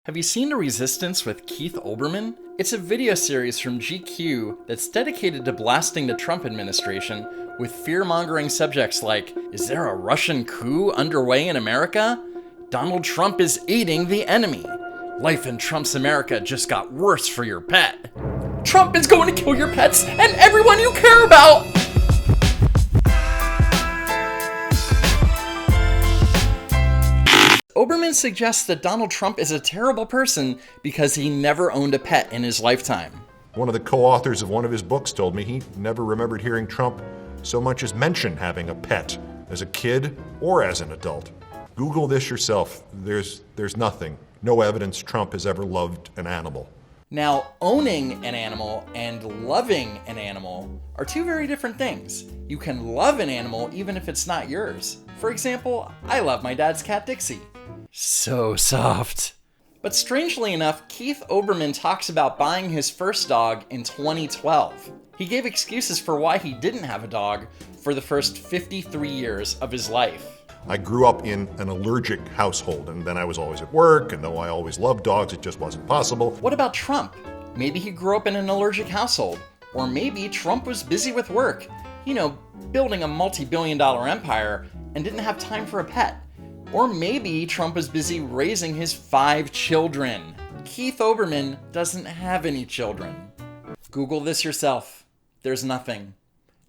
Have you seen The Resistance with Keith Olbermann? It's a video series from GQ that's dedicated to blasting the Trump administration with fear-mongering subjects like, is there a Russian coup underway in America? Donald Trump is aiding the enemy. Life in Trump's America just got worse for your pet. Trump is going to kill your pets and everyone you care about! Olbermann suggests that Donald Trump is a terrible person because he never owned a pet in his lifetime. One of the co-authors of one of his books told me he never remembered hearing Trump so much as mention having a pet as a kid or as an adult. Google this yourself. There's nothing, no evidence Trump has ever loved an animal. Now, owning an animal and loving an animal are two very different things. You can love an animal even if it's not yours. For example, I love my dad's cat Dixie. So soft. But strangely enough, Keith Olbermann talks about buying his first dog in 2012. He gave excuses for why he didn't have a dog for the first 53 years of his life. I grew up in an allergic household, and then I was always at work, and though I always loved dogs, it just wasn't possible. What about Trump? Maybe he grew up in an allergic household. Or maybe Trump was busy with work. You know, building a multi-billion-dollar empire and didn't have time for a pet. Or maybe Trump was busy raising his 5 children. Keith Olbermann doesn't have any children. Google this yourself. There's nothing.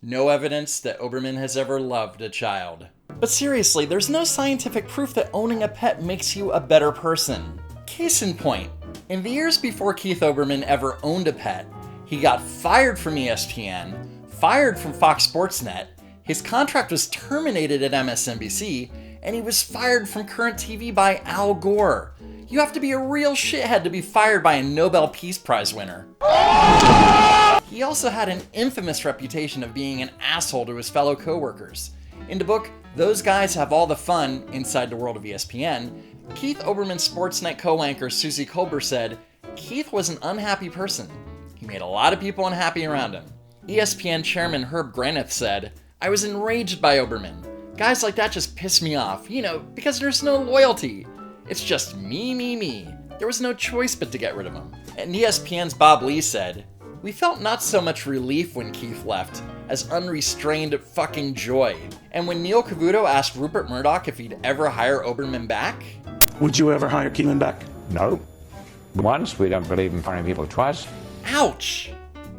No evidence that Olbermann has ever loved a child. But seriously, there's no scientific proof that owning a pet makes you a better person. Case in point, in the years before Keith Olbermann ever owned a pet, he got fired from ESPN, fired from Fox Sports Net, his contract was terminated at MSNBC, and he was fired from Current TV by Al Gore. You have to be a real shithead to be fired by a Nobel Peace Prize winner. He also had an infamous reputation of being an asshole to his fellow coworkers. In the book, Those Guys Have All the Fun Inside the World of ESPN, Keith Olbermann's Sportsnet co-anchor Susie Kolber said, Keith was an unhappy person. He made a lot of people unhappy around him. ESPN chairman Herb Granith said, I was enraged by Olbermann. Guys like that just piss me off, because there's no loyalty. It's just me. There was no choice but to get rid of him. And ESPN's Bob Lee said, we felt not so much relief when Keith left, as unrestrained fucking joy. And when Neil Cavuto asked Rupert Murdoch if he'd ever hire Olbermann back... Would you ever hire Keelan back? No. Once, we don't believe in firing people twice. Ouch!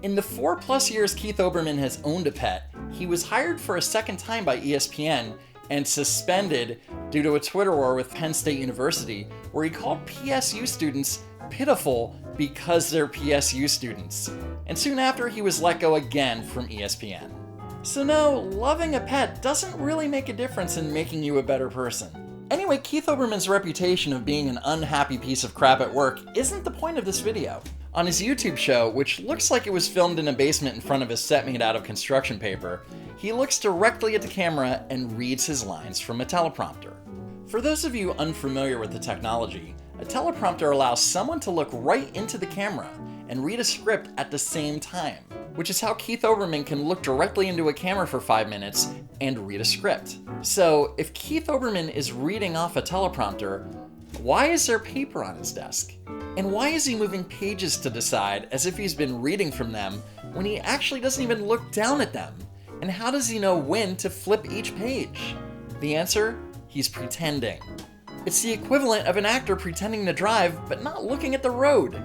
In the 4+ years Keith Olbermann has owned a pet, he was hired for a second time by ESPN and suspended due to a Twitter war with Penn State University, where he called PSU students pitiful because they're PSU students. And soon after, he was let go again from ESPN. So no, loving a pet doesn't really make a difference in making you a better person. Anyway, Keith Olbermann's reputation of being an unhappy piece of crap at work isn't the point of this video. On his YouTube show, which looks like it was filmed in a basement in front of a set made out of construction paper, he looks directly at the camera and reads his lines from a teleprompter. For those of you unfamiliar with the technology, a teleprompter allows someone to look right into the camera and read a script at the same time, which is how Keith Olbermann can look directly into a camera for 5 minutes and read a script. So, if Keith Olbermann is reading off a teleprompter, why is there paper on his desk? And why is he moving pages to the side as if he's been reading from them when he actually doesn't even look down at them? And how does he know when to flip each page? The answer? He's pretending. It's the equivalent of an actor pretending to drive but not looking at the road.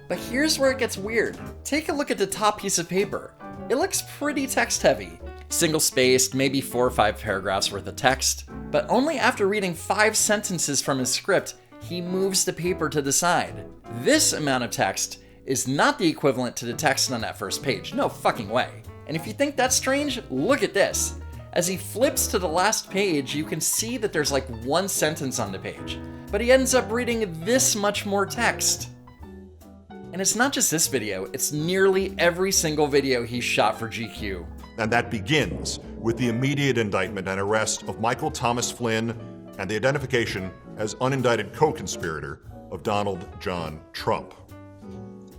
But here's where it gets weird. Take a look at the top piece of paper. It looks pretty text-heavy. Single-spaced, maybe 4 or 5 paragraphs worth of text. But only after reading 5 sentences from his script, he moves the paper to the side. This amount of text is not the equivalent to the text on that first page. No fucking way. And if you think that's strange, look at this. As he flips to the last page, you can see that there's like 1 sentence on the page. But he ends up reading this much more text. And it's not just this video, it's nearly every single video he's shot for GQ. And that begins with the immediate indictment and arrest of Michael Thomas Flynn and the identification as unindicted co-conspirator of Donald John Trump.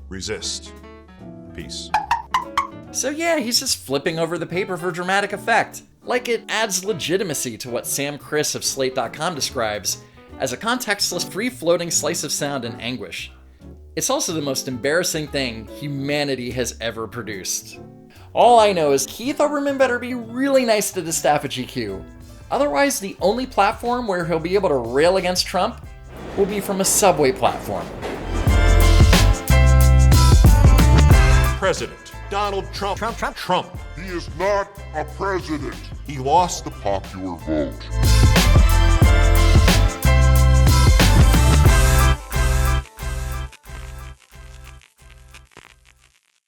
Resist. Peace. So yeah, he's just flipping over the paper for dramatic effect. Like it adds legitimacy to what Sam Criss of Slate.com describes as a contextless, free-floating slice of sound and anguish. It's also the most embarrassing thing humanity has ever produced. All I know is Keith Olbermann better be really nice to the staff at GQ. Otherwise, the only platform where he'll be able to rail against Trump will be from a subway platform. President Donald Trump. Trump. He is not a president. He lost the Popular vote.